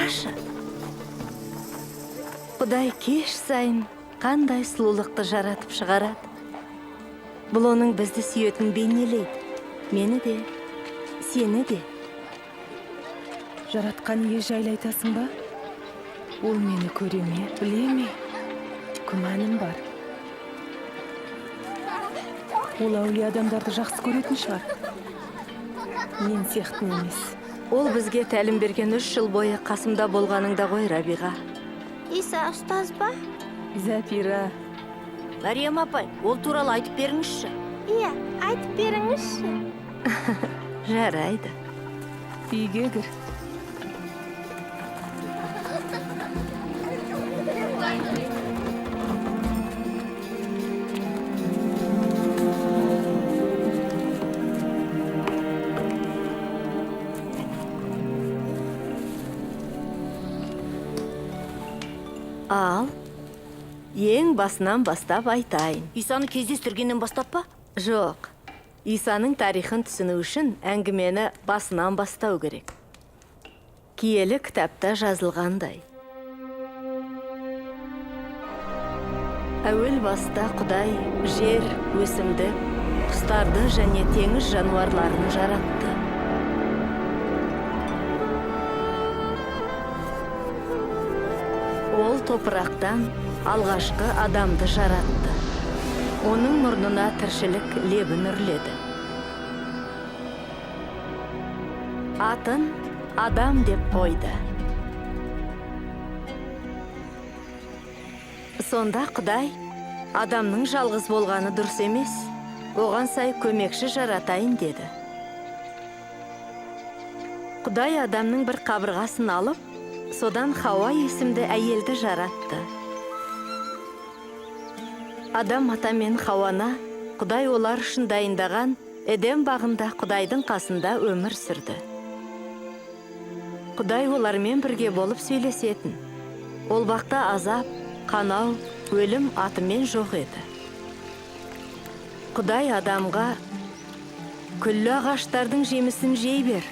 Қарашы. Құдай кеш сайын қандай сұлулықты жаратып шығарады. Бұл оның бізді сүйетін бейнелейді. Мені де, сені де. Жаратқан ие жайлы айтасың ба? Ол мені көре ме, біле ме? Күмәнім бар. Ол әулие адамдарды жақсы көретін шығар. Мен сияқтын емес. Ол бізге тәлім берген 3 жыл бойы қасымда болғаныңда ғой, Рабиға. Иса ұстаз ба? Запира. Мариям апай, ол туралы айтып беріңізші. Иә, айтып беріңізші. Жарайды. Үйге кір. Ал, ең басынан бастап айтайын. Исаны кездестіргеннен бастап па? Жоқ, Исаның тарихын түсіну үшін әңгімені басынан бастау керек. Киелі кітапта жазылғандай. Әуел баста Құдай жер, өсімді, құстарды және теңіз жануарларын жаратты. Ол топырақтан алғашқы адамды жаратты. Оның мұрнына тіршілік лебін үрледі. Атын Адам деп қойды. Сонда Құдай адамның жалғыз болғаны дұрыс емес, оған сай көмекші жаратайын деді. Құдай адамның бір қабырғасын алып, содан Хауа есімді әйелді жаратты. Адам ата мен Хауаны Құдай олар үшін дайындаған Эдем бағында Құдайдың қасында өмір сүрді. Құдай олармен бірге болып сөйлесетін. Ол бақта азап, қанау, өлім атымен жоқ еді. Құдай адамға күллі ағаштардың жемісін жей бер.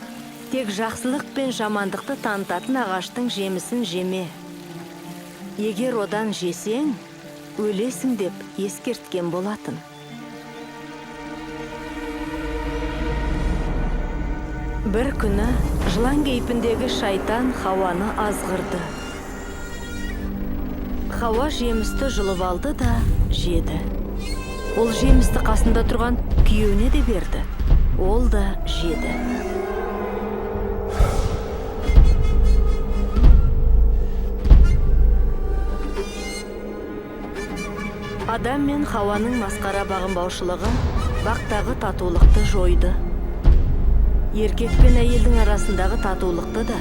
Тек жақсылық пен жамандықты танытатын ағаштың жемісін жеме. Егер одан жесең, өлесің деп ескерткен болатын. Бір күні жылан кейпіндегі шайтан Хауаны азғырды. Хауа жемісті жұлып алды да жеді. Ол жемісті қасында тұрған күйеуіне де берді. Ол да жеді. Адам мен Хауаның масқара бағынбаушылығы бақтағы татулықты жойды. Еркек пен әйелдің арасындағы татулықты да,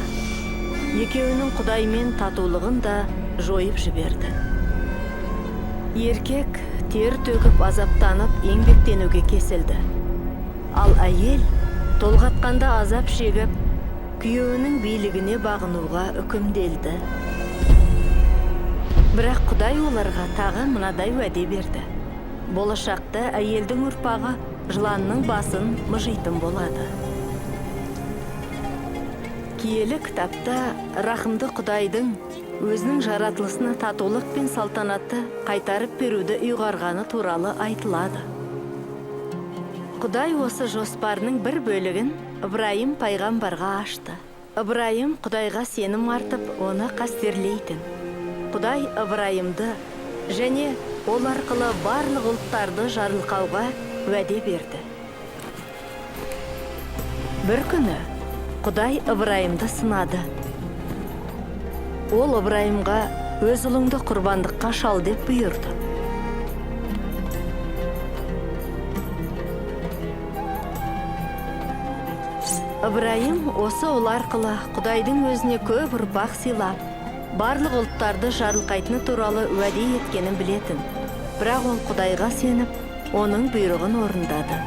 екеуінің Құдаймен татулығын да жойып жіберді. Еркек тер төгіп азаптанып еңбектенуге кесілді. Ал әйел толғатқанда азап шегіп, күйеуінің билігіне бағынуға үкімделді. Бірақ Құдай оларға тағы мынадай уәде берді. Болашақта әйелдің ұрпағы жыланның басын мыжитын болады. Киелі кітапта рахымды Құдайдың өзінің жаратылысына татулық пен салтанатты қайтарып беруді ұйғарғаны туралы айтылады. Құдай осы жоспарының бір бөлігін Ибраим пайғамбарға ашты. Ибраим Құдайға сенім артып, оны қастерлейтін. Құдай Ибраимды және ол арқылы барлық ұлттарды жарылқауға уәде берді. Бір күні Құдай Ибраимды сынады. Ол Ибраимға өз ұлыңды құрбандыққа шал деп бұйырды. Ибраим осы ұл арқылы Құдайдың өзіне көп ұрпақ сыйлап, барлық ұлттарды жарылқайтыны туралы уәде еткенін білетін. Бірақ ол Құдайға сеніп, оның бұйрығын орындады.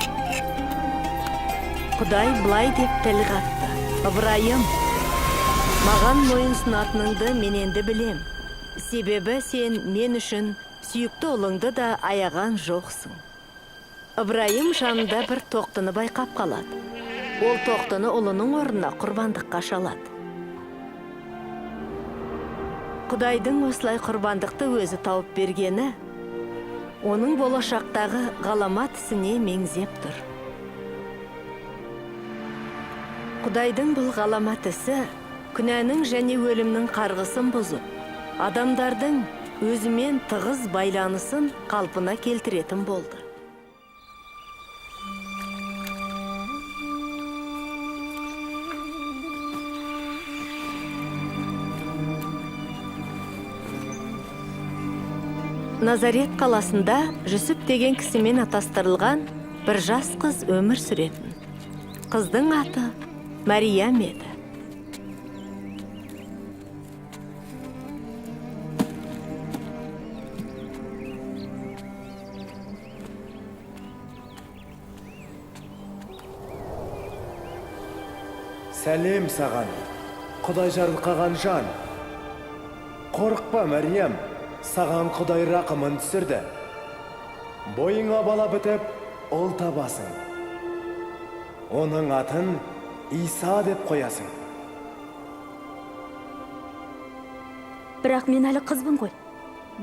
Құдай былай деп тіл қатты. Ибраим, маған мойынсұнатыныңды мен енді білем. Себебі сен мен үшін сүйікті ұлыңды да аяған жоқсың. Ибраим жанында бір тоқтыны байқап қалады. Ол тоқтыны ұлының орнына құрбандыққа шалады. Құдайдың осылай құрбандықты өзі тауып бергені, оның болашақтағы ғаламат ісіне меңзеп тұр. Құдайдың бұл ғаламат ісі күнәнің және өлімнің қарғысын бұзып, адамдардың өзімен тығыз байланысын қалпына келтіретін болды. Назарет қаласында Жүсіп деген кісімен атастырылған бір жас қыз өмір сүретін. Қыздың аты Мәриям еді. Сәлем саған, Құдай жарылқаған жан. Қорықпа, Мәриям, саған Құдай рақымын түсірді. Бойыңа бала бітіп, ұл табасың. Оның атын Иса деп қоясың. Бірақ мен әлі қызбын ғой.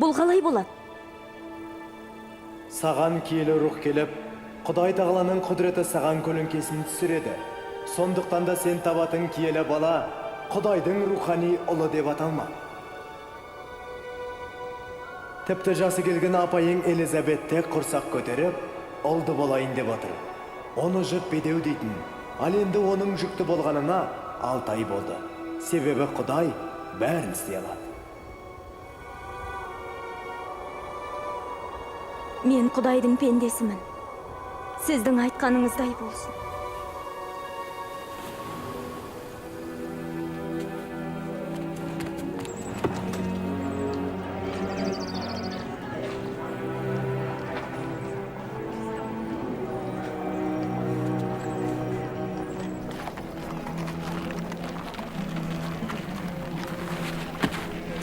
Бұл қалай болады? Саған киелі рух келіп, Құдай тағаланың құдіреті саған көлеңкесін түсіреді. Сондықтан да сен табатын киелі бала Құдайдың рухани ұлы деп аталмақ. Тіпті жасы келген апайың Элизабетте құрсақ көтеріп, ұлды болайын деп отыр. Оны жүк бедеу дейтін. Ал енді оның жүкті болғанына 6 ай болды. Себебі Құдай бәрін істей алады. Мен Құдайдың пендесімін. Сіздің айтқаныңыздай болсын.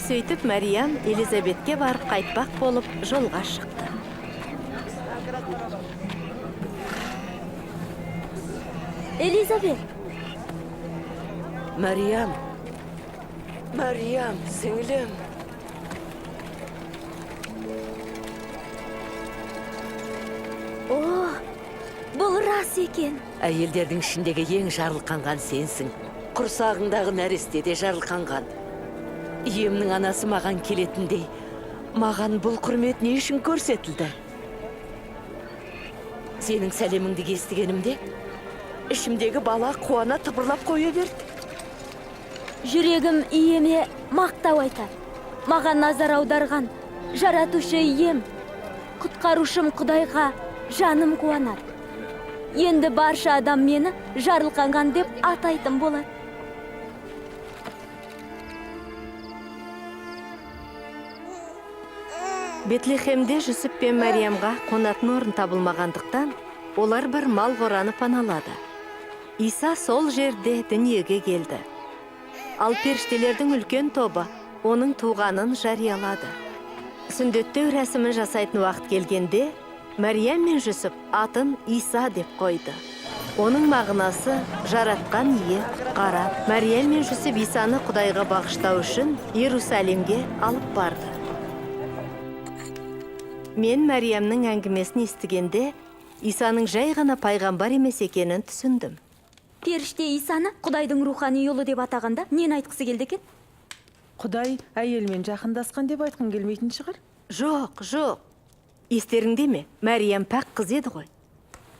Сөйтіп Мәриям Элизабетке барып қайтпақ болып жолға шықты. Элизабет! Мәриям, сіңілім. О, бұл рас екен. Әйелдердің ішіндегі ең жарылқанған сенсің. Құрсағыңдағы нәресте де жарылқанған. Иемнің анасы маған келетіндей, маған бұл құрмет не үшін көрсетілді? Сенің сәлеміңді естігенімде, ішімдегі бала қуана тыпырлап қоя берді. Жүрегім иеме мақтау айтар. Маған назар аударған жаратушы ием, құтқарушым Құдайға жаным қуанар. Енді барша адам мені жарылқанған деп атайтын болады. Бетлехемде Жүсіп пен Мәриямға қонатын орын табылмағандықтан, олар бір мал қораны паналады. Иса сол жерде дүниеге келді. Ал періштелердің үлкен тобы оның туғанын жариялады. Сүндеттеу рәсімін жасайтын уақыт келгенде, Мәриям мен Жүсіп атын Иса деп қойды. Оның мағынасы жаратқан ие, қара. Мәриям мен Жүсіп Исаны Құдайға бағыштау үшін Иерусалимге алып барды. Мен Мәриямның әңгімесін естігенде, Исаның жай ғана пайғамбар емес екенін түсіндім. Періште Исаны Құдайдың рухани ұлы деп атағанда, нені айтқысы келді екен? Құдай әйелмен жақындасқан деп айтқың келмейтін шығар? Жоқ. Естеріңде ме? Мәриям пәк қыз еді ғой.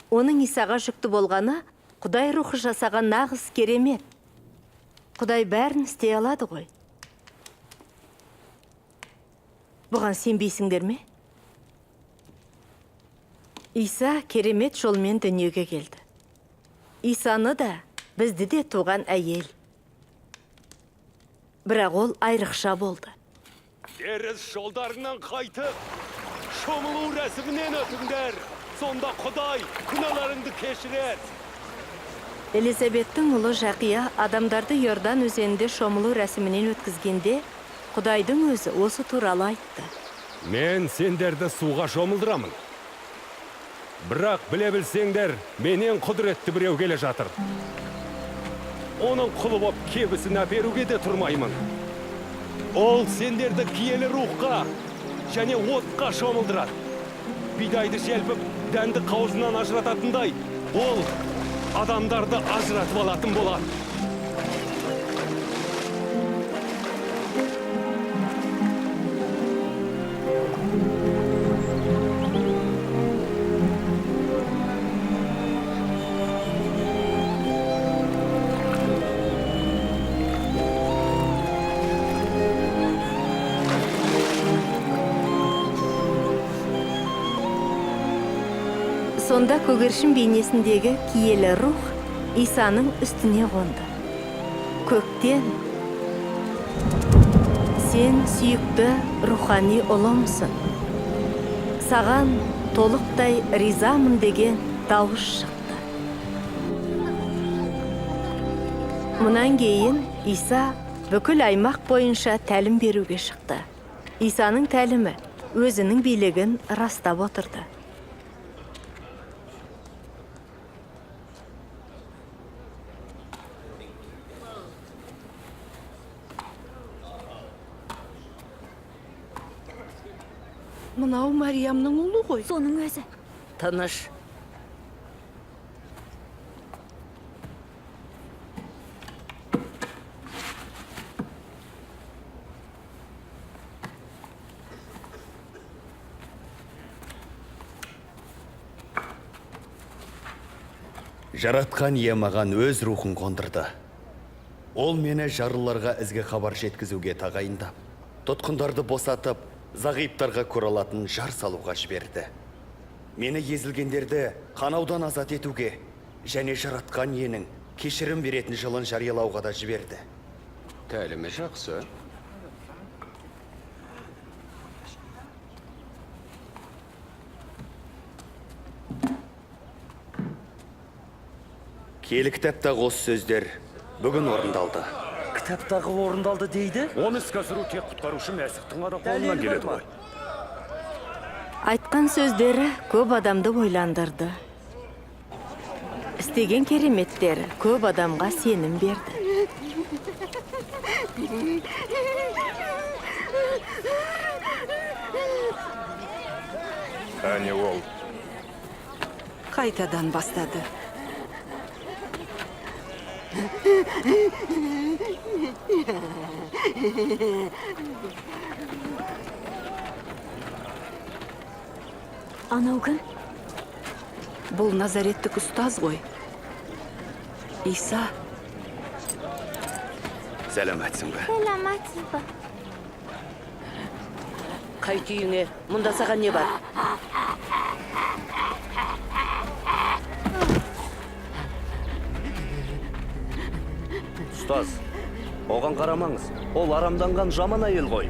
Оның Исаға жүкті болғаны Құдай рухы жасаған нағыз керемет. Құдай бәрін істей алады ғой. Бұған сенбейсіңдер ме? Иса керемет жолмен дүниеге келді. Исаны да, бізді де туған әйел. Бірақ ол айрықша болды. Деріс жолдарынан қайтып, шомылу рәсімінен өтіңдер. Сонда Құдай күнәларыңды кешірер. Элизабеттің ұлы Жақия адамдарды Йордан өзенінде шомылу рәсімінен өткізгенде, Құдайдың өзі осы туралы айтты. Мен сендерді суға шомылдырамын. Бірақ біле білсеңдер, менен құдіретті біреу келе жатыр. Оның құлы боп кебісін әперуге де тұрмаймын. Ол сендерді киелі рухқа және отқа шомылдырады. Бидайды желпіп, дәнді қауызынан ажырататындай, ол адамдарды ажыратып алатын болады. Сонда көгершін бейнесіндегі киелі рух Исаның үстіне қонды. Көктен, сен сүйікті рухани ұлымсың. Саған толықтай ризамын деген дауыс шықты. Мұнан кейін Иса бүкіл аймақ бойынша тәлім беруге шықты. Исаның тәлімі өзінің билігін растап отырды. Мынау Мариямның ұлы ғой. Соның өзі. Тыныш. Жаратқан ие маған өз рухын қондырды. Ол мені жарлыларға ізгі хабар жеткізуге тағайындап, тұтқындарды босатып, зағиптарға көралатын жар салуға жіберді. Мені езілгендерді қанаудан азат етуге, және жаратқан иенің кешірім беретін жылын жариялауға да жіберді. Тәлімі жақсы. Киелі кітаптағы осы сөздер бүгін орындалды. Кітаптағы орындалды дейді? Оны іске асыру тек құтқарушы Мәсіхтің ғана қолынан келеді ғой. Айтқан сөздері көп адамды ойландырды. Істеген кереметтері көп адамға сенім берді. Әне ол. Қайтадан бастады. Анау кім? Бұл Назареттік ұстаз ғой. Иса. Сәлемәтсің бе? Сәлематсыз ба? Қайт үйіңе, мұнда саған не бар? Ұстаз, оған қарамаңыз. Ол арамданған жаман әйел ғой.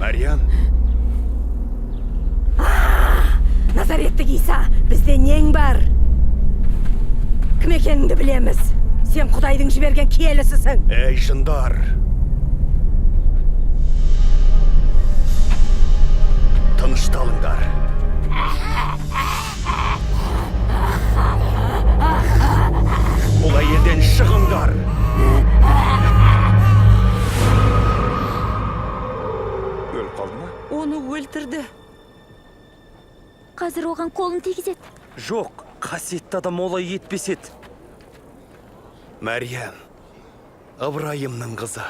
Мариям, Назареттік Иса, бізде нең бар? Кім екеніңді білеміз. Сен Құдайдың жіберген киелісісің. әй жындар! Тынышталыңдар. Бұл әйелден шығыңдар. Өл қалды ма? Оны өлтірді. Қазір оған қолын тигізет. Жоқ, қасиетті адам олай етпес еді. Мариям, Ыбырайымның қызы.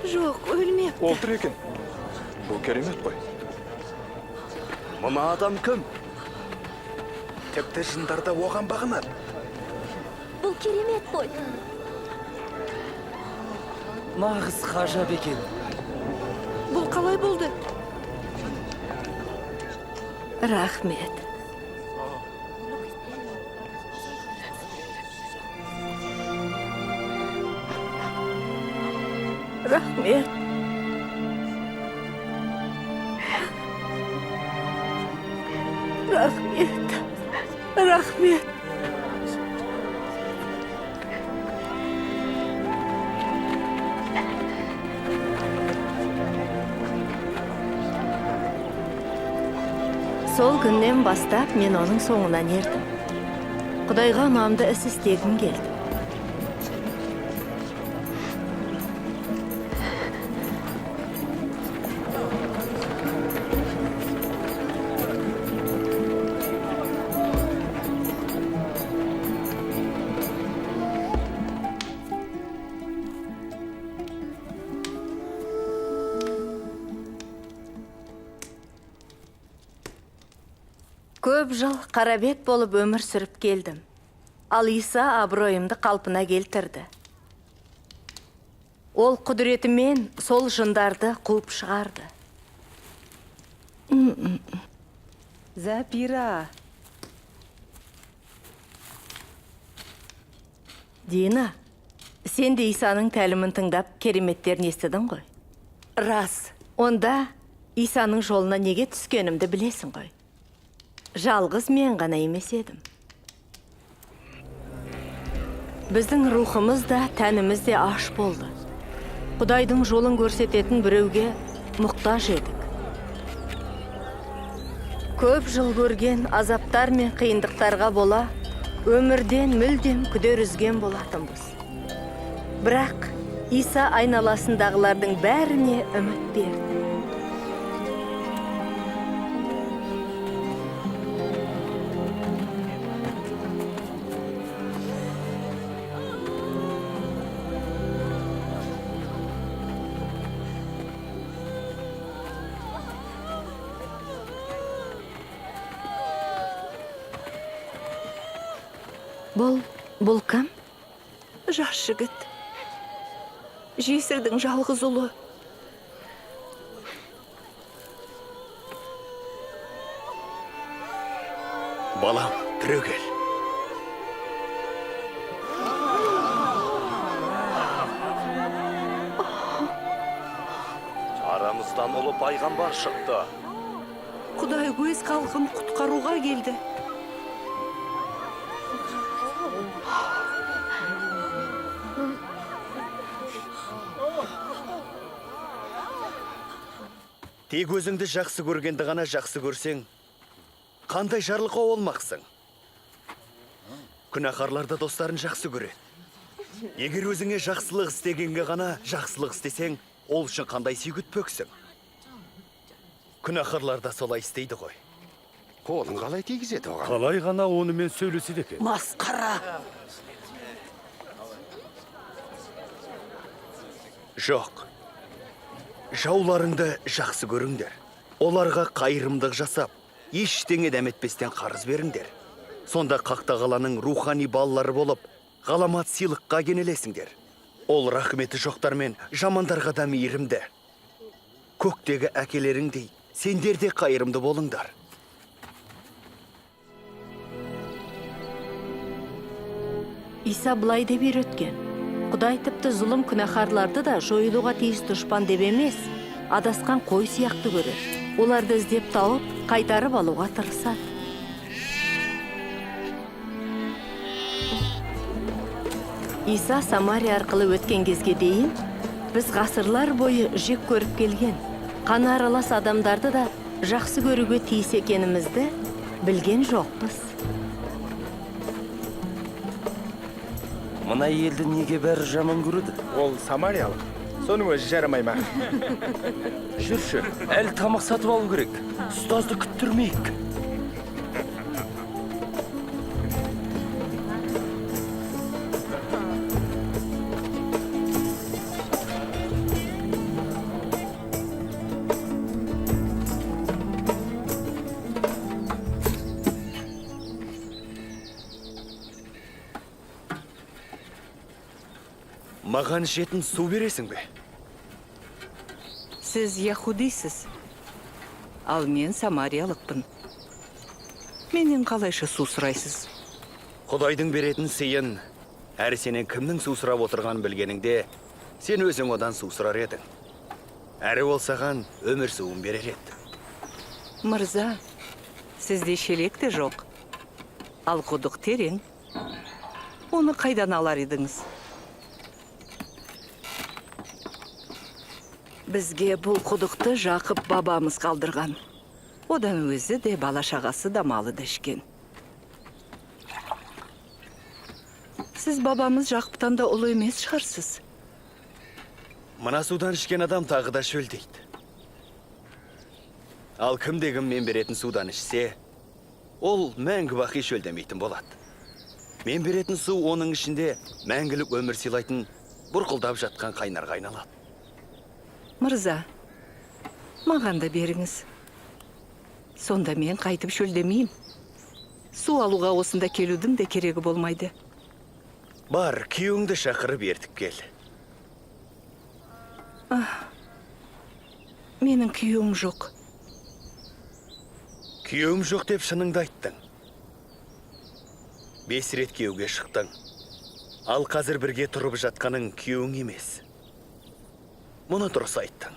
Жоқ, өлмек. Олтыр екен. Бұл керемет қой. Мына адам кім? Тіпті жындар да оған бағынады. Бұл керемет қой. Нағыз ғажап екен. Бұл қалай болды? Рахмет. Рахмет. Рахмет. Рахмет. Сол күннен бастап мен оның соңынан ердім. Құдайға ұнамды іс істегім келді. Көп жыл қарабет болып өмір сүріп келдім. Ал Иса абыройымды қалпына келтірді. Ол құдіретімен сол жындарды қуып шығарды. Запира. Дина, сен де Исаның тәлімін тыңдап, кереметтерін естідің ғой. Рас. Онда Исаның жолына неге түскенімді білесің ғой. Жалғыз мен ғана емес едім. Біздің рухымыз да, тәніміз де аш болды. Құдайдың жолын көрсететін біреуге мұқтаж едік. Көп жыл көрген азаптар мен қиындықтарға бола, өмірден мүлдем күдер үзген болатынбыз. Бірақ Иса айналасындағылардың бәріне үміт берді. Бұл кім? Жас жігіт. Жесірдің жалғыз ұлы. Балам, түрегел. Арамыздан ұлы пайғамбар шықты. Құдай өз халқын құтқаруға келді. Тек өзіңді жақсы көргенді ғана жақсы көрсең, қандай жарлыққа олмақсың? Күнәһарлар да достарын жақсы көреді. Егер өзіңе жақсылық істегенге ғана жақсылық істесең, ол үшін қандай сый күтпексің? Күнәһарлар да солай істейді ғой. Қолын қалай тигізеді оған? Қалай ғана онымен сөйлеседі екен? Масқара. Жоқ. Жауларыңды жақсы көріңдер. Оларға қайырымдық жасап, ештеңе дәметпестен қарыз беріңдер. Сонда қақтағаланың рухани балалары болып, ғаламат сыйлыққа кенелесіңдер. Ол рахметі жоқтармен жамандарға да мейірімді. Көктегі әкелеріңдей, сендер де қайырымды болыңдар. Иса былай деп үйреткен. Құдай тіпті зұлым күнәһарларды да жойылуға тиіс дұшпан деп емес, адасқан қой сияқты көреді. Оларды іздеп тауып, қайтарып алуға тырысады. Иса Самария арқылы өткен кезге дейін, біз ғасырлар бойы жек көріп келген, қаны аралас адамдарды да жақсы көруге тиіс екенімізді білген жоқпыз. Мына елді неге бәрі жаман көреді? Ол самариялық. Соның өзі жарамай ма? Жүрші, әлі тамақ сатып алу керек. Ұстазды күттірмейік. Маған жетін су бересің бе? Сіз яхудисіз, ал мен самариялықпын. Менен қалайша су сұрайсыз? Құдайдың беретін сыйын, әрі сенен кімнің су сұрап отырғанын білгеніңде, сен өзің одан су сұрар едің. Әрі ол саған өмір суын берер еді. Мырза, сізде шелек те жоқ. Ал құдық терең. Оны қайдан алар едіңіз? Бізге бұл құдықты Жақып бабамыз қалдырған. Одан өзі де бала шағасы да малы да ішкен. Сіз бабамыз Жақыптан да ұлы емес шығарсыз. Мына судан ішкен адам тағы да шөлдейді. Ал кімде-кім мен беретін судан ішсе, ол мәңгі бақи шөлдемейтін болады. Мен беретін су оның ішінде мәңгілік өмір сыйлайтын бұрқылдап жатқан қайнарға айналады. Мырза, маған да беріңіз. Сонда мен қайтып шөлдемеймін. Су алуға осында келудің де керегі болмайды. Бар, күйеуіңді шақырып ертіп кел. Менің күйеуім жоқ. Күйеуім жоқ деп шыныңды айттың. 5 рет күйеуге шықтың. Ал қазір бірге тұрып жатқаның күйеуің емес. Мұны дұрыс айттың.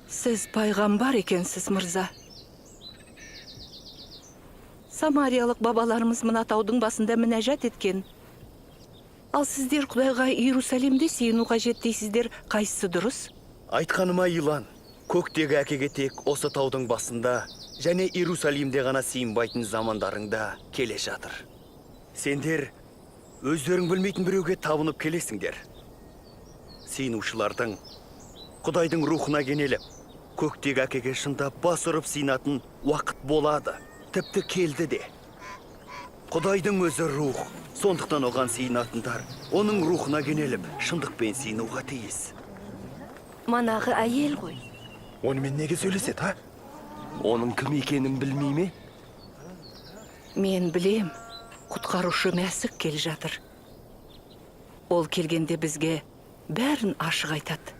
Сіз пайғамбар екенсіз, мырза. Самариялық бабаларымыз мына таудың басында мінәжат еткен. Ал сіздер Құдайға Иерусалимде сүйіну қажет дейсіздер, қайсысы дұрыс? Айтқаныма илан. Көктегі әкеге тек осы таудың басында және Иерусалимде ғана сыйынбайтын замандарыңда келе жатыр. Сендер өздерің білмейтін біреуге табынып келесіңдер. Сыйынушылардың Құдайдың рухына кенеліп, көктегі әкеге шындап бас ұрып сыйынатын уақыт болады. Тіпті келді де. Құдайдың өзі рух, сондықтан оған сыйынатындар оның рухына кенеліп, шындықпен сыйынуға тиіс. Манағы әйел ғой. Онымен неге сөйлеседі, а? Оның кім екенін білмей ме? Мен білем, құтқарушы Мәсіх кел жатыр. Ол келгенде бізге бәрін ашық айтады.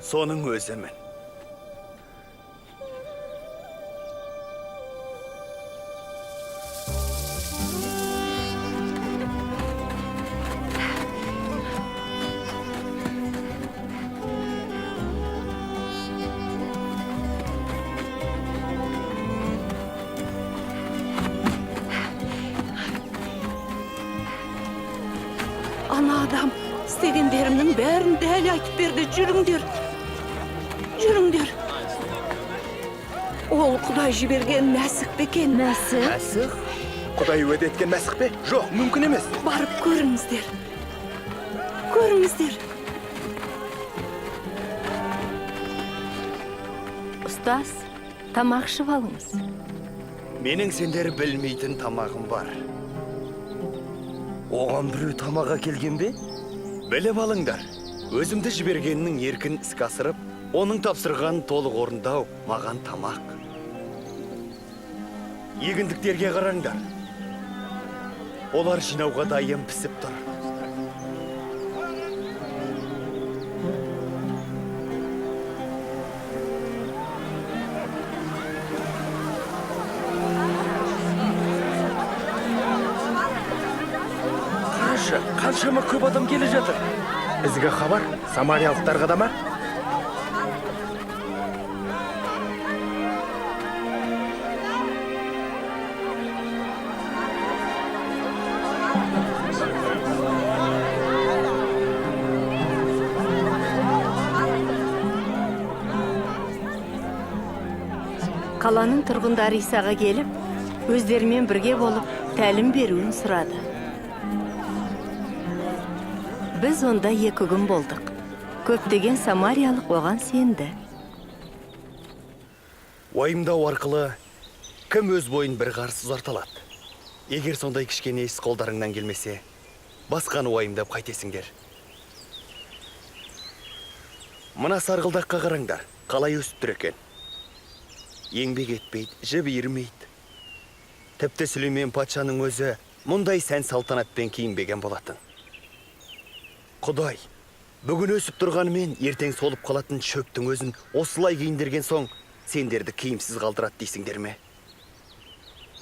Соның өзімін. Ана адам істегендерімнің бәрін дәл айтып берді. Жүріңдер. Жүріңдер. Ол Құдай жіберген Мәсіх пе екен? Мәсіх? Құдай уәде еткен Мәсіх пе? Жоқ, мүмкін емес. Барып көріңіздер. Көріңіздер. Ұстаз, тамақ ішіп алыңыз. Менің сендер білмейтін тамағым бар. Оған біреу тамаға келген бе? Біліп алыңдар. Өзімді жібергеннің еркін іске асырып, оның тапсырғанын толық орындау маған тамақ. Егіндіктерге қараңдар. Олар жинауға дайын пісіп тұр. Қаншама көп адам келе жатыр. Бізге хабар самариялықтарға да ма? Қаланың тұрғындары Исаға келіп, өздерімен бірге болып, тәлім беруін сұрады. Біз онда 2 күн болдық. Көптеген самариялық оған сенді. Уайымдау арқылы кім өз бойын бір қарсы ұзарталады. Егер сондай кішкене іс қолдарыңнан келмесе, басқаны уайымдап қайтесіңдер. Мына сарғылдаққа қараңдар, қалай өсіп тұр екен. Еңбек етпейді, жіп иірмейді. Тіпті Сүлеймен патшаның өзі мұндай сән салтанатпен киінбеген болатын. Құдай, бүгін өсіп тұрғанымен ертең солып қалатын шөптің өзін осылай киіндірген соң, сендерді киімсіз қалдырады дейсіңдер ме?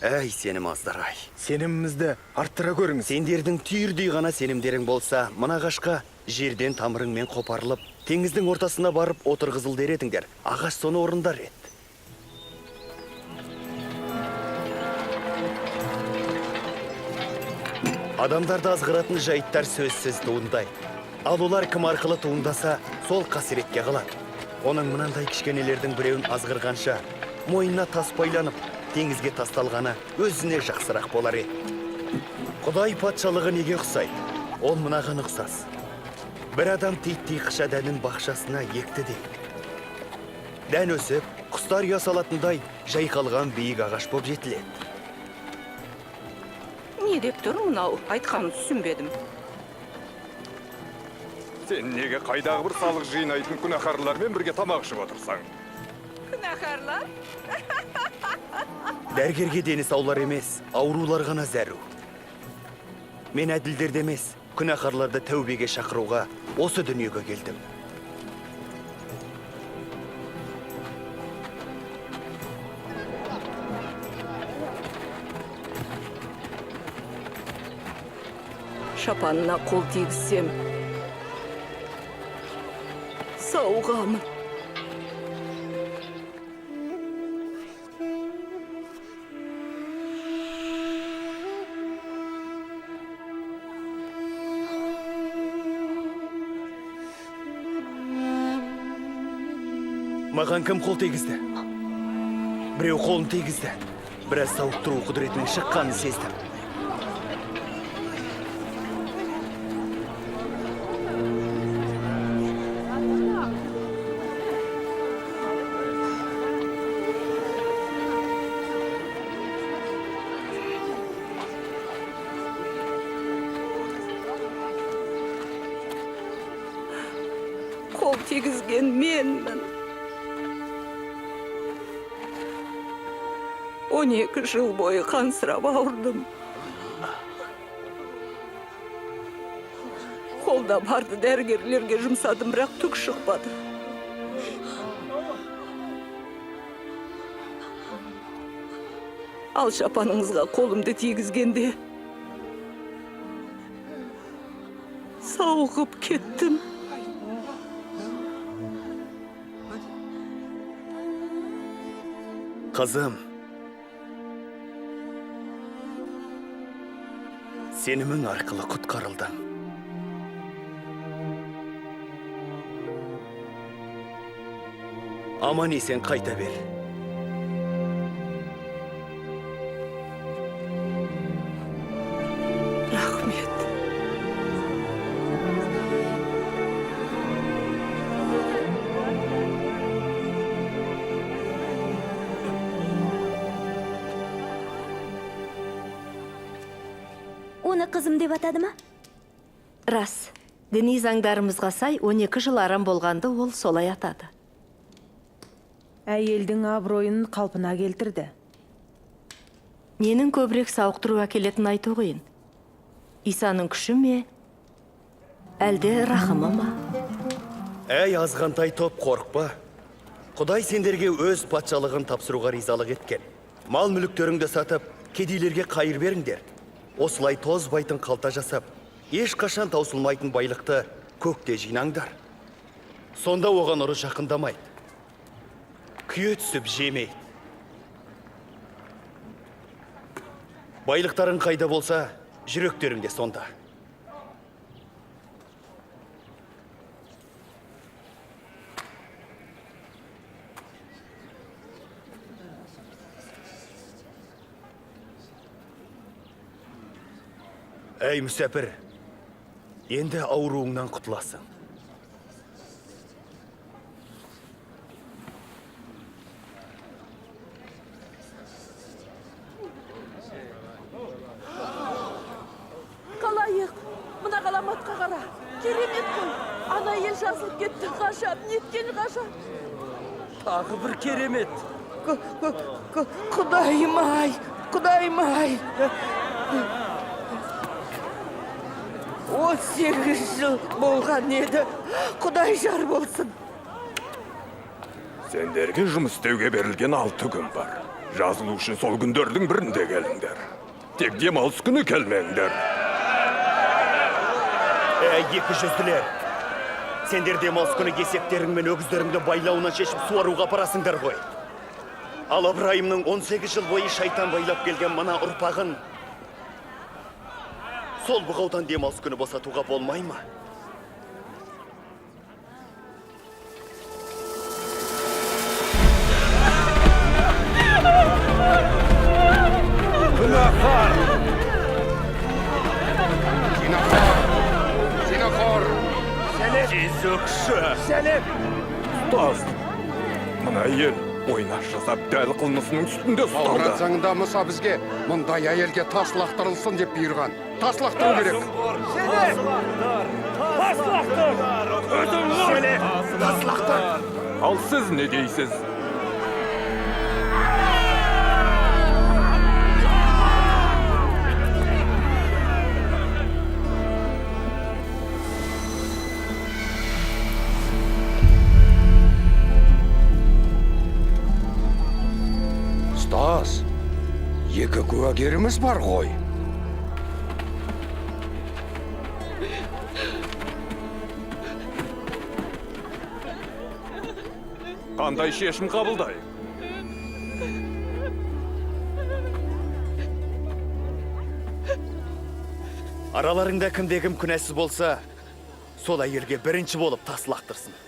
Әй, сенім аздар-ай. Сенімімізді арттыра көріңіз. Сендердің түйірдей ғана сенімдерің болса, мына ағашқа жерден тамырыңмен қопарылып, теңіздің ортасына барып отырғызыл дер едіңдер. Ағаш соны орындар еді. Адамдарды азғыратын жайттар сөзсіз туындайды. Ал олар кім арқылы туындаса, сол қасіретке қалады. Оның мынандай кішкенелердің біреуін азғырғанша, мойнына тас байланып, теңізге тасталғаны өзіне жақсырақ болар еді. Құдай патшалығы неге ұқсайды? Ол мынаған ұқсас. Бір адам титтей қыша дәнін бақшасына екті де. Дән өсіп, құстар ұясалатындай жайқалған биік ағаш боп жетіледі. Не деп тұр мынау? Айтқанын түсінбедім. Сен неге қайдағы бір салық жинайтын күнәһарлармен бірге тамақ ішіп отырсаң? Күнәһарлар? Дәрігерге дені саулар емес, аурулар ғана зәру. Мен әділдерді емес, күнәһарларды тәубеге шақыруға осы дүниеге келдім. Шапанына қол тигізсем, сауғамын. Маған кім қол тегізді? Біреу қолын тегізді. Біраз сауықтыру құдіретінің шыққанын сездім. Қол тегізген менмін. 12 жыл бойы қансырап ауырдым. Қолда барды дәрігерлерге жұмсадым, бірақ түк шықпады. Ал шапаныңызға қолымды тигізгенде сауығып кеттім. Қызым, сенімің арқылы құтқарылдың. Аман есен қайта бер. Рахмет. Оны қызым деп атады ма? Рас. Діни заңдарымызға сай 12 жыл арам болғанды ол солай атады. Әйелдің абыройын қалпына келтірді. Ненің көбірек сауықтыру әкелетін айту қиын. Исаның күші ме? Әлде рахымы ма? Әй азғантай топ, қорықпа. Құдай сендерге өз патшалығын тапсыруға ризалық еткен. Мал мүліктеріңді сатып, кедейлерге қайыр беріңдер. Осылай тоз байтын қалта жасап, ешқашан таусылмайтын байлықты көкте жинаңдар. Сонда оған ұры жақындамайды. Күйе түсіп жемейді. Байлықтарың қайда болса, жүректеріңде сонда. Әй мүсәпір, енді ауруыңнан құтыласың. Қалайық, мұна ғаламатқа қара. Керемет қой. Ана ел жазылып кетті, ғажап, неткен ғажап. Тағы бір керемет. Құдайым-ай, Құдайым-ай. 18 жыл болған еді. Құдай жар болсын. Сендерге жұмыс істеуге берілген 6 күн бар. Жазылу үшін сол күндердің бірінде келіңдер. Тек демалыс күні келмеңдер. Екі жүзділер. Сендер демалыс күні кесектерің мен өгіздеріңді байлауынан шешіп суаруға апарасыңдар ғой. Ал Ыбырайымның 18 жыл бойы шайтан байлап келген мына ұрпағын сол бұғаудан демалыс күні босатуға болмай ма? Күнәһар! Зинахор! Жезөкші! Ұстаз! Мына ел ойнаш жасап дәл қылмысының үстінде ұсталды. Ауратсаңда мұса бізге мұндай әйелге тас лақтырылсын деп бұйырған. Тас лақтыру керек. Ал сіз не дейсіз? Ұстаз, екі куәгеріміз бар ғой. Қандай шешім қабылдай? Араларыңда кімде-кім күнәсіз болса, сол әйелге бірінші болып тас лақтырсын.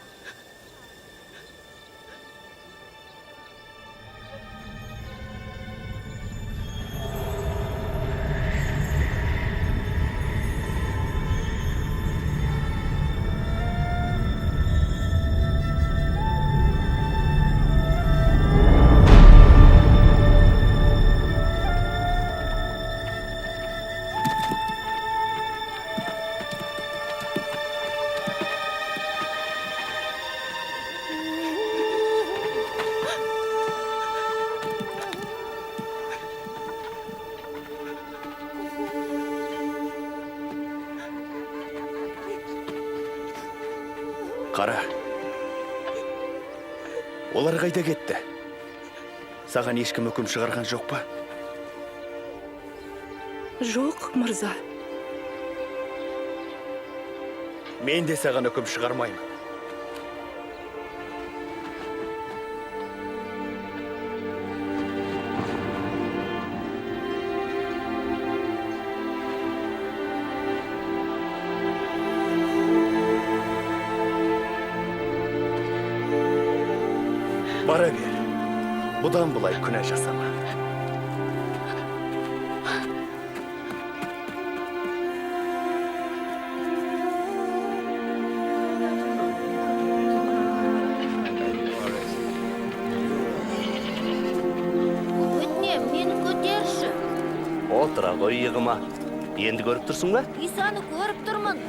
Қара, олар қайда кетті? Саған ешкім үкім шығарған жоқ па? Жоқ, мырза. Мен де саған үкім шығармаймын. Бара бер. Бұдан бұлай күнә жасама. Өтінем, мені көтерші. Отыра ғой иығыма. Енді көріп тұрсың ба? Исаны көріп тұрмын.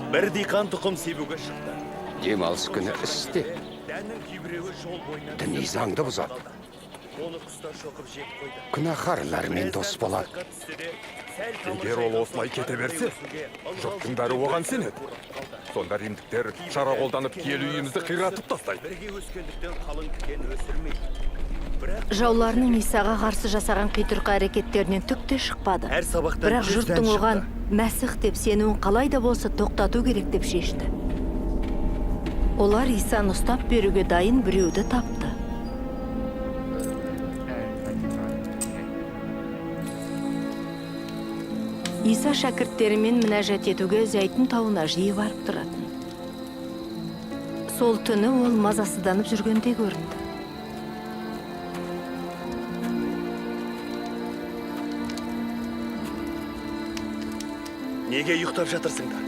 Бір диқан тұқым себуге шықты. Демалыс күні істе. Дәннің кейбіреуі жол бойына... Діни заңды бұзады. Оны құстар шоқып жеп қойды. Күнәһарлармен дос болады. Егер ол осылай кете берсе, жұрттың бәрі оған сенеді. Сонда римдіктер шара қолданып киелі үйімізді қиратып тастайды. Бірге өскендіктен қалың тікен өсірмейді. Жауларының Исаға қарсы жасаған қитұрқы әрекеттерінен түк те шықпады. Әр сабақтан Бірақ жұрттың оған Мәсіх деп сенуін қалай да болса тоқтату керек деп шешті. Олар Исаны ұстап беруге дайын біреуді тапты. Иса шәкірттерімен мінәжат етуге Зәйтүн тауына жиі барып тұратын. Сол түні ол мазасызданып жүргенде көрінді. Неге ұйықтап жатырсыңдар?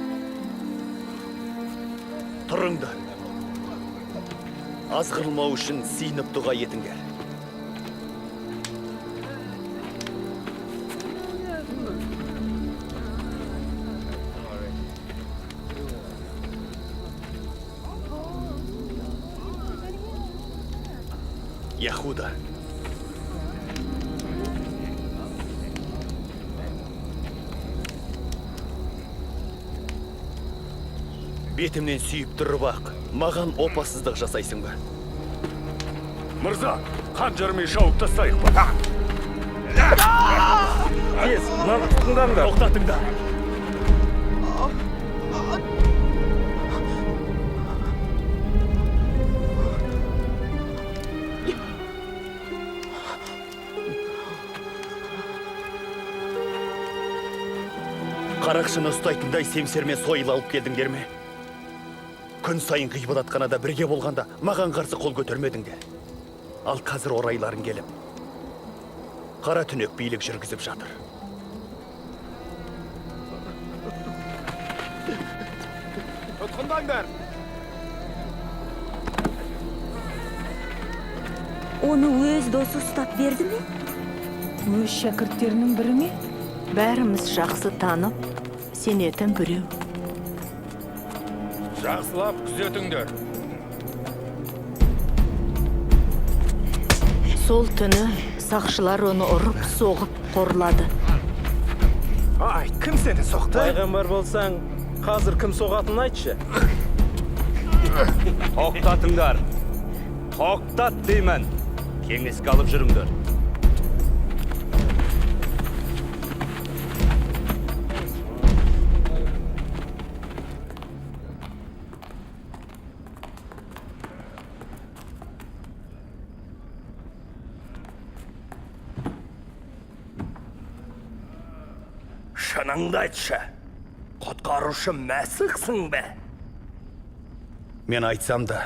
Тұрыңдар. Азғырылмау үшін сиініп дұға етіңдер. Яхуда. Бетімнен сүйіп тұрып ақ, маған опасыздық жасайсың ба? Мырза, қанжармен шауып тастайық ба? Тез, мынаны тұтқындаңдар. Тоқтатыңдар. Қарақшыны ұстайтындай семсермен сойыл алып келдіңдер ме? Күн сайын ғибадатханада бірге болғанда маған қарсы қол көтермедіңдер. Ал қазір орайларын келіп. қара түнек билік жүргізіп жатыр. Тұтқындаңдар! Оны өз досы ұстап берді ме? Өз шәкірттерінің бірі ме? Бәріміз жақсы танып, сенетін біреу. Жақсылап күзетіңдер. Сол түні сақшылар оны ұрып, соғып, қорлады. Ай, кім сені соқты? Пайғамбар болсаң, қазір кім соғатынын айтшы. Тоқтатыңдар. Тоқтат деймін. Кеңеске алып жүріңдер. Шыныңды айтшы. Құтқарушы мәсіқсің бе? Мен айтсам да,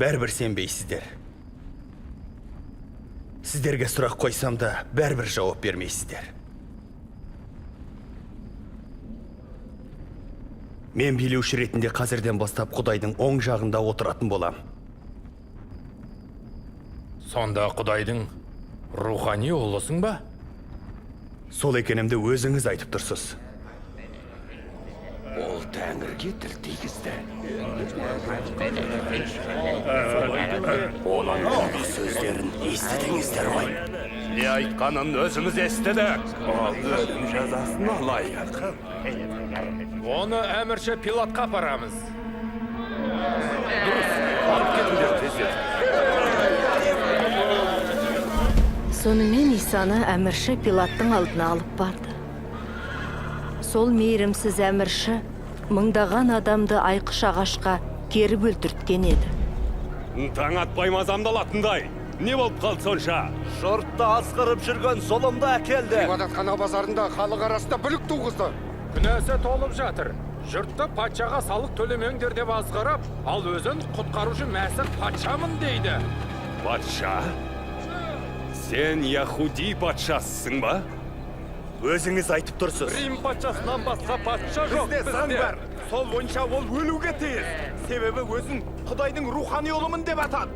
бәрібір сенбейсіздер. Сіздерге сұрақ қойсам да, бәрібір жауап бермейсіздер. Мен билеуші ретінде қазірден бастап Құдайдың оң жағында отыратын болам. Сонда Құдайдың рухани ұлысың ба? Сол екенімді өзіңіз айтып тұрсыз. Ол тәңірге тіл тигізді. Оның оның сөздерін естідіңіздер ғой. Не айтқанын өзіміз естідік. Ол өлім жазасын алайық. Оны әмірші Пилатқа апарамыз. Алып кетіңдер тезірек. Сонымен Исаны әмірші Пилаттың алдына алып барды. Сол мейірімсіз әмірші мыңдаған адамды айқыш ағашқа керіп өлтірткен еді. Таң атпай мазамды алатындай. Не болып қалды сонша? Жұртты асқырып жүрген зұлымды әкелді. Ғибадатхана базарында халық арасында бүлік туғызды. Күнәсі толып жатыр. Жұртты патшаға салық төлемеңдер деп азғырып, ал өзін құтқарушы мәсір патшамын дейді. Патша? Сен Яхуди патшасысың ба? Өзіңіз айтып тұрсыз. Рим патшасынан басқа патша жоқ бізде. Сол бойынша ол өлуге тиіс. Себебі өзін Құдайдың рухани ұлымын деп атады.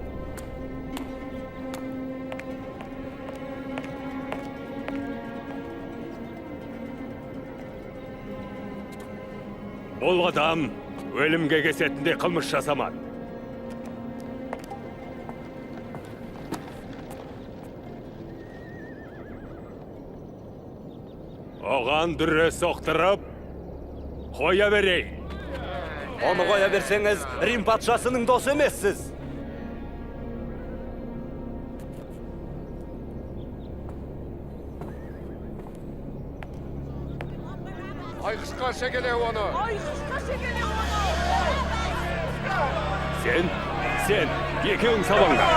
Ол адам өлімге кесетінде қылмыс жасамады. Оған дүре соқтырып, қоя берейін. Оны қоя берсеңіз, Рим патшасының досы емессіз. Айқышқа шегеле оны. Сен, екеуің сабаңдар.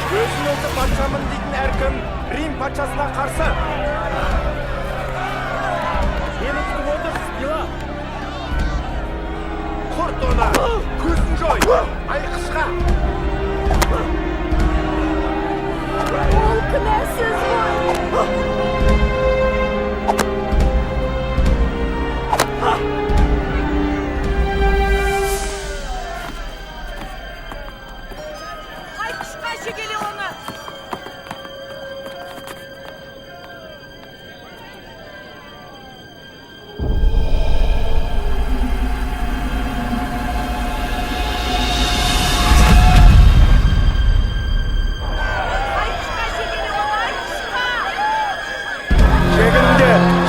Өзін өзі патшамын дейтін әркім Рим патшасына қарсы. Мені күтіп отырсыз, Пилат. Құрт оны, көзін жой, айқышқа. Ол кінәсіз ғой. Айқышқа шегеле оны.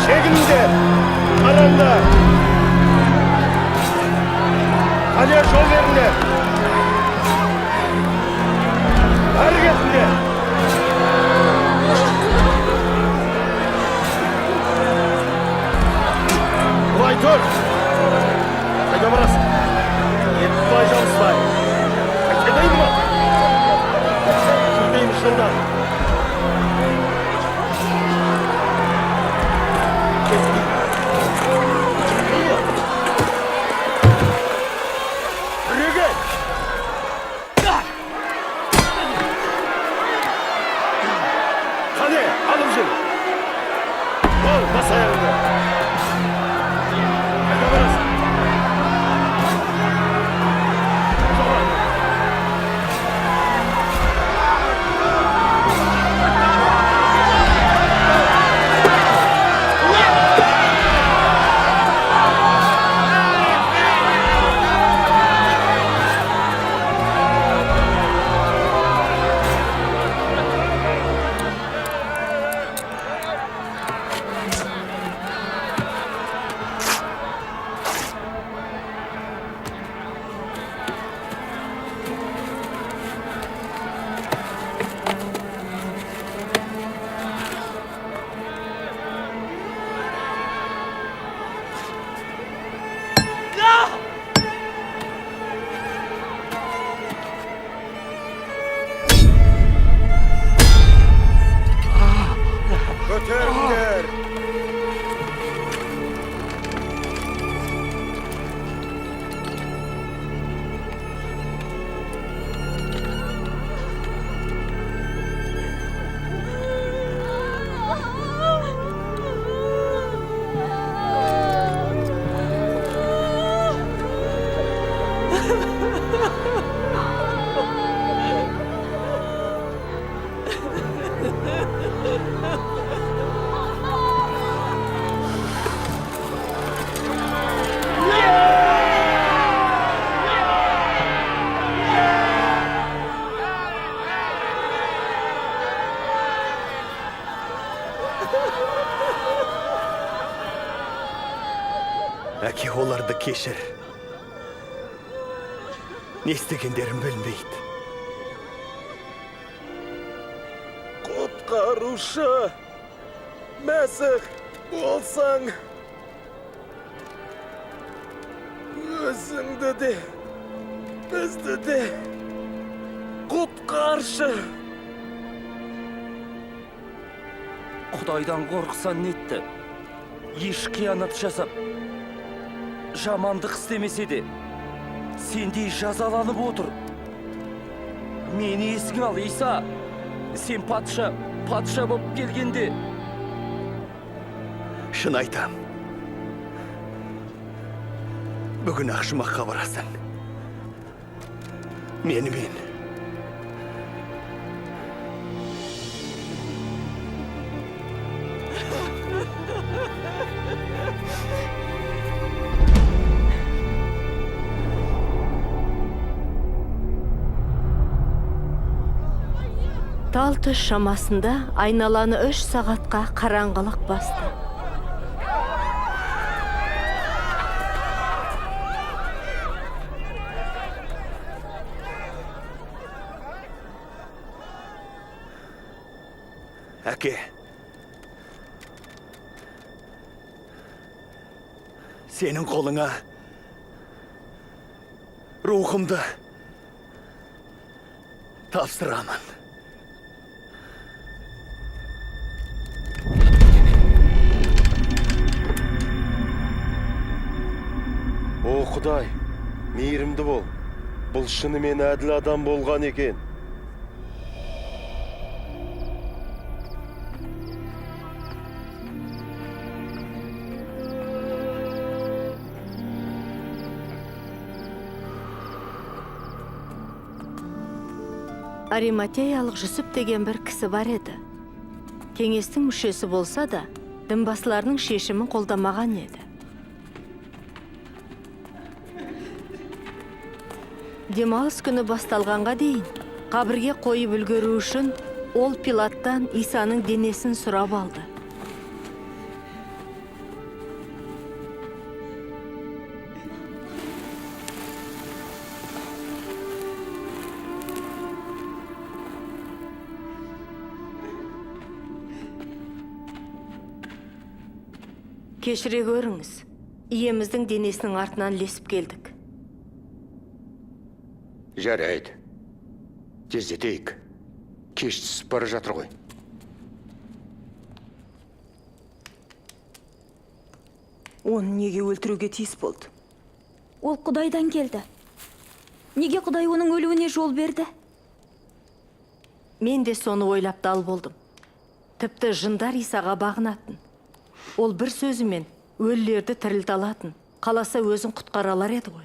Шегіңдер, қараңдар. Қане жол беріңдер. Әрі кетіңдер. Бұлай тұр. Қайда барасың? Етпай жабыспай. Қайдайын ба? Жүрмейміз жолдан. Рüge! Әке, оларды кешір. Не істегендерін білмейді. Құтқарушы, мәсіх болсаң, өзіңді де, бізді де құтқаршы. Құдайдан қорқсан нетті? Еш қиянат жасап, жамандық істемесе де, сендей жазаланып отыр. Мені есіңе ал, Иса. Сен патша болып келгенде. Шын айтам. Бүгін ақшымаққа барасың. Менімен. Тал түс шамасында айналаны 3 сағатқа қараңғылық басты. Әке, сенің қолыңа рухымды тапсырамын. О, Құдай, мейірімді бол. Бұл шынымен әділ адам болған екен. Ариматеялық Жүсіп деген бір кісі бар еді. Кеңестің мүшесі болса да, дінбасыларының шешімін қолдамаған еді. Демалыс күні басталғанға дейін, қабірге қойып үлгеру үшін, ол Пилаттан Исаның денесін сұрап алды. Кешіре көріңіз, иеміздің денесінің артынан лесіп келдік. Жарайды. Тездетейік. Кеш түсіп бара жатыр ғой. Оны неге өлтіруге тиіс болды? Ол Құдайдан келді. Неге Құдай оның өлуіне жол берді? Мен де соны ойлап дал болдым. Тіпті жындар Исаға бағынатын. Ол бір сөзімен өлілерді тірілте алатын. Қаласа өзін құтқара алар еді ғой.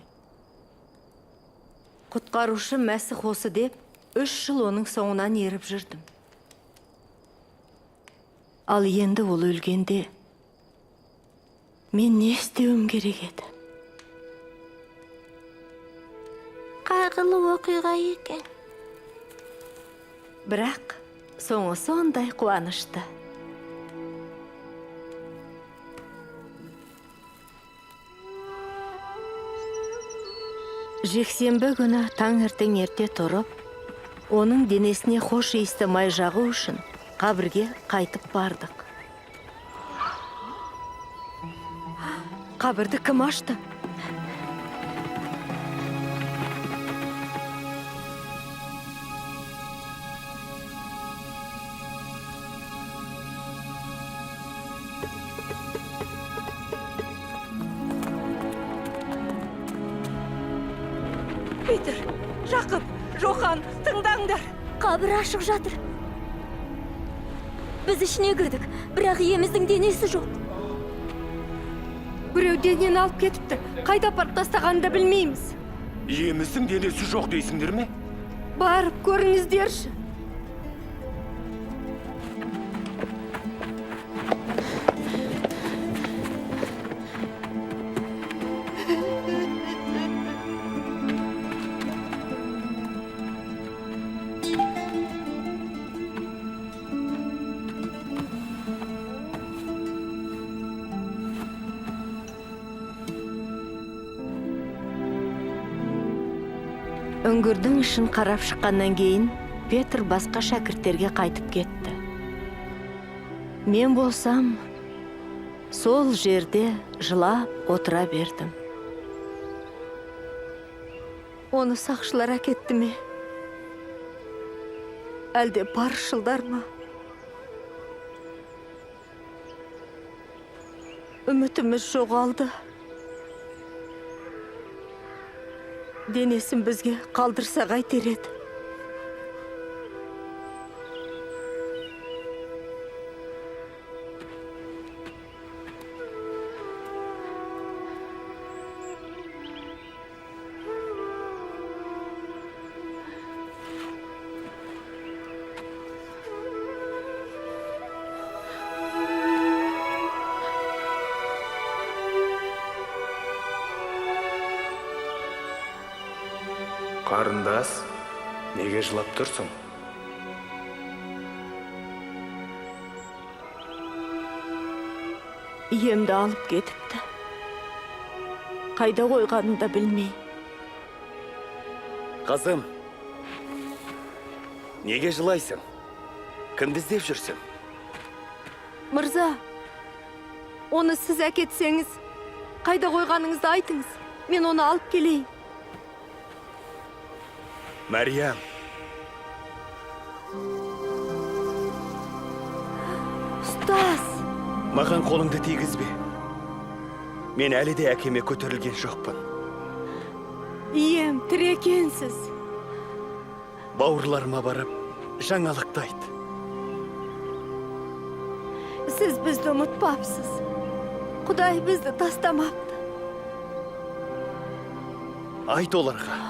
Құтқарушы Мәсіх осы деп, 3 жыл оның соңынан еріп жүрдім. Ал енді ол өлгенде, мен не істеуім керек еді? Қайғылы оқиға екен. Бірақ соңы сондай қуанышты. Жексенбі күні таңертең ерте тұрып, оның денесіне хош иісті май жағу үшін қабірге қайтып бардық. Қабірді кім ашты? Петр, Жақып, Жохан, тыңдаңдар. Қабір ашық жатыр. Біз ішіне кірдік, бірақ иеміздің денесі жоқ. Біреу денені алып кетіпті. Қайда апарып тастағанын да білмейміз. Иеміздің денесі жоқ дейсіңдер ме? Барып көріңіздерші. Үңгірдің ішін қарап шыққаннан кейін Петр басқа шәкірттерге қайтып кетті. Мен болсам, сол жерде жылап отыра бердім. Оны сақшылар әкетті ме? Әлде паршылдар ма? Үмітіміз жоғалды. Денесін бізге қалдырса қайтер еді. Қарындас, неге жылап тұрсың? Иемді алып кетіпті. Қайда қойғанын да білмей. Қызым, неге жылайсың? Кімді іздеп жүрсің? Мырза, оны сіз әкетсеңіз, қайда қойғаныңызды айтыңыз. Мен оны алып келейін. Мәриям. Ұстаз! Маған қолыңды тигізбе. Мен әлі де әкеме көтерілген жоқпын. Ием, тірі екенсіз. Бауырларыма барып, жаңалықты айт. Сіз бізді ұмытпапсыз. Құдай бізді тастамапты. Айт оларға.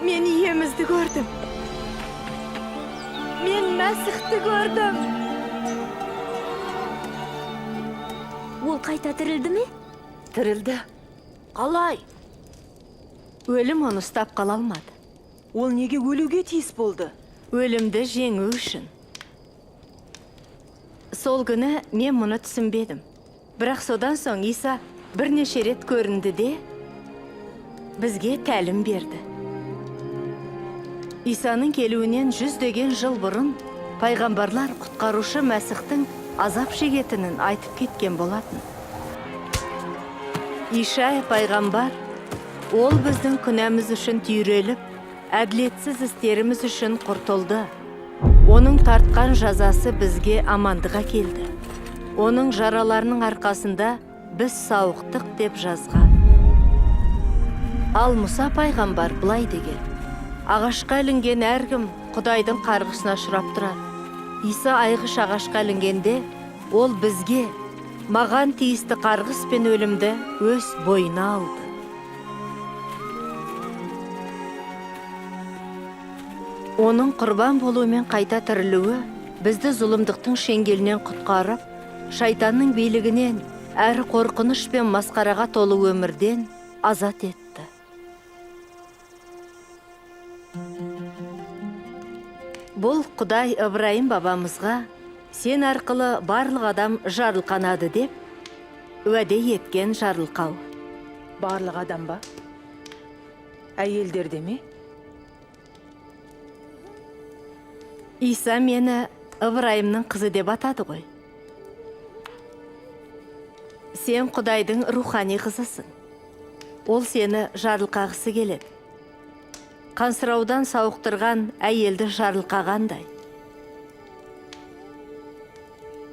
Мен иемізді көрдім. Мен Мәсіхті көрдім. Ол қайта тірілді ме? Тірілді. Қалай? Өлім оны ұстап қала алмады. Ол неге өлуге тиіс болды? Өлімді жеңу үшін. Сол күні мен мұны түсінбедім. Бірақ содан соң Иса бірнеше рет көрінді де бізге тәлім берді. Исаның келуінен 100 жыл бұрын пайғамбарлар құтқарушы Мәсіхтің азап шегетінін айтып кеткен болатын. Ишая пайғамбар, ол біздің күнәміз үшін түйреліп, әділетсіз істеріміз үшін құртылды. Оның тартқан жазасы бізге амандыға келді. Оның жараларының арқасында біз сауықтық деп жазған. Ал Мұса пайғамбар былай деген: ағашқа ілінген әркім Құдайдың қарғысына ұшырап тұрады. Иса айғыш ағашқа ілінгенде, ол бізге, маған тиісті қарғыс пен өлімді өз бойына алды. Оның құрбан болуымен қайта тірілуі бізді зұлымдықтың шеңгелінен құтқарып, шайтанның билігінен, әрі қорқыныш пен масқараға толы өмірден азат етті. Бұл Құдай Ибраим бабамызға сен арқылы барлық адам жарылқанады деп уәде еткен жарылқау. Барлық адам ба? Әйелдер де ме? Иса мені Ибраимның қызы деп атады ғой. Сен Құдайдың рухани қызысың. Ол сені жарылқағысы келеді. Қансыраудан сауықтырған әйелді жарылқағандай.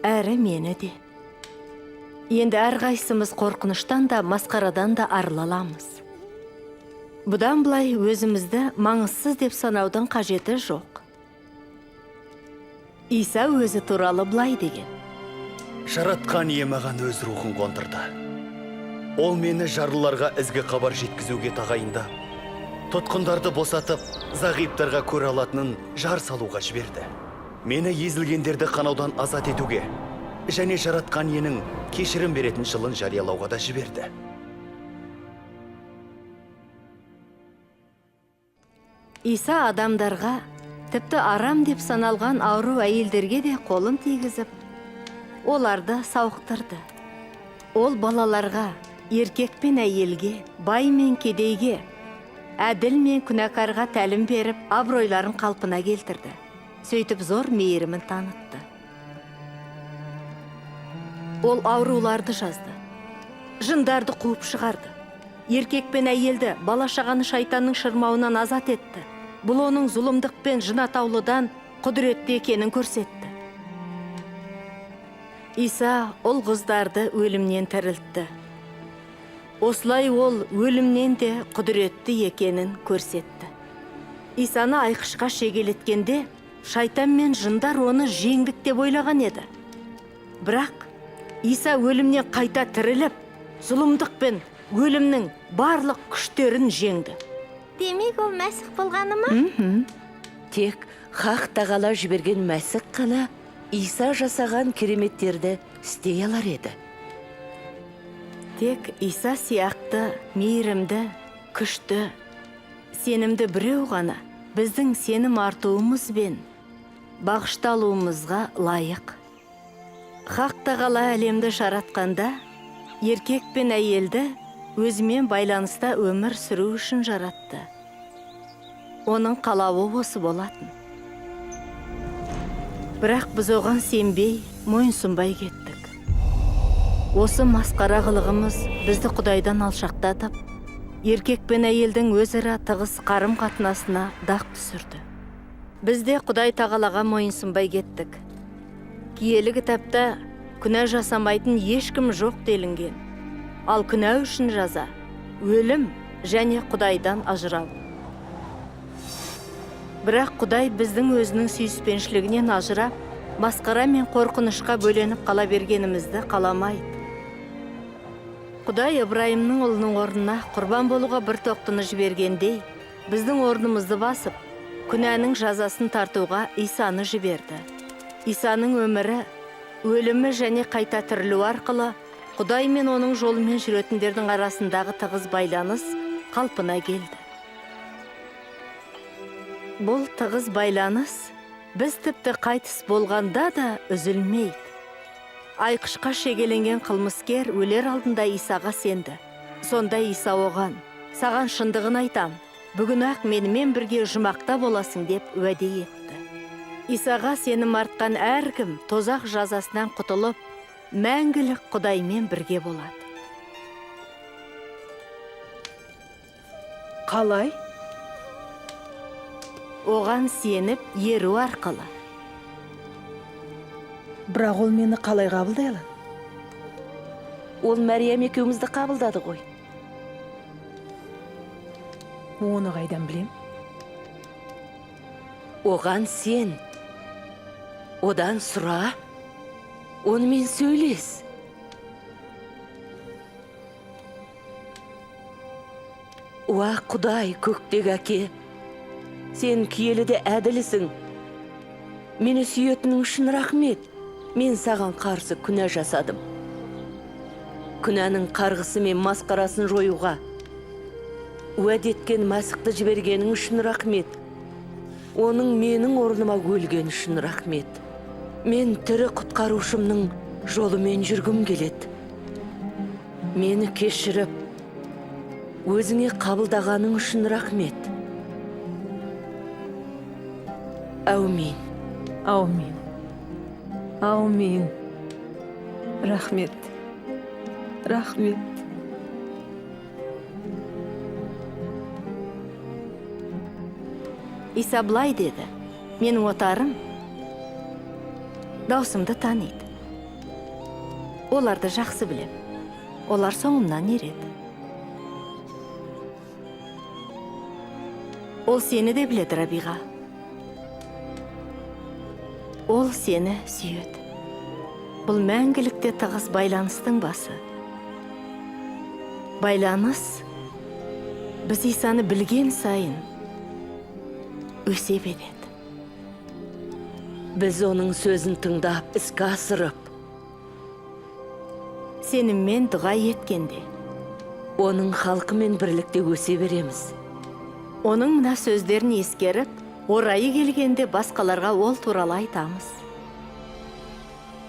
Әрі мені де. Енді әрқайсымыз қорқыныштан да, масқарадан да арыламыз. Бұдан былай өзімізді маңызсыз деп санаудың қажеті жоқ. Иса өзі туралы былай деген: Жаратқан ие маған өз рухын қондырды. Ол мені жарлыларға ізгі хабар жеткізуге тағайындап, тұтқындарды босатып, зағиптарға көре алатынын жар салуға жіберді. Мені езілгендерді қанаудан азат етуге, және жаратқан енің кешірім беретін жылын жариялауға да жіберді. Иса адамдарға, тіпті арам деп саналған ауру әйелдерге де қолын тигізіп, оларды сауықтырды. Ол балаларға, еркек пен әйелге, бай мен кедейге, әділ мен күнәкарға тәлім беріп, абыройларын қалпына келтірді. Сөйтіп зор мейірімін танытты. Ол ауруларды жазды, жындарды қуып шығарды. Еркек пен әйелді, бала-шағаны шайтанның шырмауынан азат етті. Бұл оның зұлымдық пен жын атаулыдан құдіретті екенін көрсетті. Иса ол қыздарды өлімнен тірілтті. Осылай ол өлімнен де құдіретті екенін көрсетті. Исаны айқышқа шегелеткенде, шайтан мен жындар оны жеңдік деп ойлаған еді. Бірақ Иса өлімнен қайта тіріліп, зұлымдық пен өлімнің барлық күштерін жеңді. Демек ол мәсіх болғаны ма? Тек хақ тағала жіберген мәсіх қана Иса жасаған кереметтерді істей алар еді. Тек Иса сияқты мейірімді, күшті, сенімді біреу ғана біздің сенім артуымыз бен бағышталуымызға лайық. Хақ тағала әлемді жаратқанда, еркек пен әйелді өзімен байланыста өмір сүру үшін жаратты. Оның қалауы осы болатын. Бірақ біз оған сенбей, мойынсұнбай кеттік. Осы масқара қылығымыз бізді Құдайдан алшақтатып, еркек пен әйелдің өзара тығыз қарым қатынасына дақ түсірді. Біз де Құдай тағалаға мойынсұнбай кеттік. Киелі кітапта күнә жасамайтын ешкім жоқ делінген. Ал күнә үшін жаза, өлім және Құдайдан ажырау. Бірақ Құдай біздің өзінің сүйіспеншілігінен ажырап, масқара мен қорқынышқа бөленіп қала бергенімізді қаламайды. Құдай Ибраимның ұлының орнына құрбан болуға бір тоқтыны жібергендей, біздің орнымызды басып, күнәнің жазасын тартуға Исаны жіберді. Исаның өмірі, өлімі және қайта тірілу арқылы Құдай мен оның жолымен жүретіндердің арасындағы тығыз байланыс қалпына келді. Бұл тығыз байланыс біз тіпті қайтыс болғанда да үзілмейді. Айқышқа шегеленген қылмыскер өлер алдында Исаға сенді. Сонда Иса оған, саған шындығын айтам, бүгін ақ менімен бірге жұмақта боласың деп уәде етті. Исаға сенім артқан әркім тозақ жазасынан құтылып, мәңгілік Құдаймен бірге болады. Қалай? Оған сеніп еру арқылы. Бірақ ол мені қалай қабылдай алады? Ол Мәриям екеумізді қабылдады ғой. Оны қайдан білем? Оған сен, одан сұра, онымен сөйлес. Уа Құдай, көктегі әке, сен киеліде әділісің. Мені сүйетінің үшін рахмет. Мен саған қарсы күнә жасадым. Күнәнің қарғысы мен масқарасын жоюға уәде еткен Мәсіхті жібергенің үшін рахмет. Оның менің орныма өлген үшін рахмет. Мен тірі құтқарушымның жолымен жүргім келеді. Мені кешіріп, өзіңе қабылдағаның үшін рахмет. Әумин. Аумин. Аумин. Рахмет. Рахмет. Иса былай деді, менің отарым даусымды таниды. Оларды жақсы білем. Олар соңымнан ереді. Ол сені де біледі, Рабиға. Ол сені сүйеді. Бұл мәңгілікте тығыз байланыстың басы. Байланыс біз Исаны білген сайын өсе береді. Біз оның сөзін тыңдап, іске асырып, Сеніммен дұға еткенде, оның халқымен бірлікте өсе береміз. оның мына сөздерін ескеріп, орайы келгенде басқаларға ол туралы айтамыз.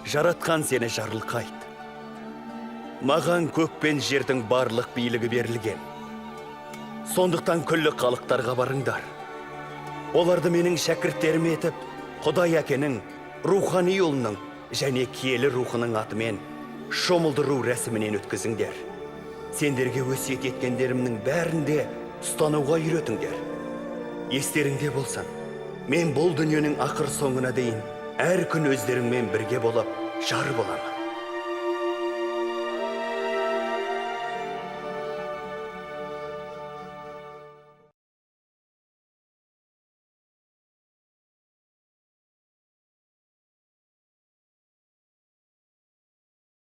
Жаратқан сені жарылқайды. Маған көк пен жердің барлық билігі берілген. Сондықтан күллі халықтарға барыңдар. Оларды менің шәкірттерім етіп, Құдай әкенің, рухани ұлының және киелі рухының атымен шомылдыру рәсімінен өткізіңдер. Сендерге өсиет еткендерімнің бәрінде ұстануға үйретіңдер. Естеріңде болсын, мен бұл дүниенің ақыр соңына дейін әр күн өздеріңмен бірге болып жар боламын.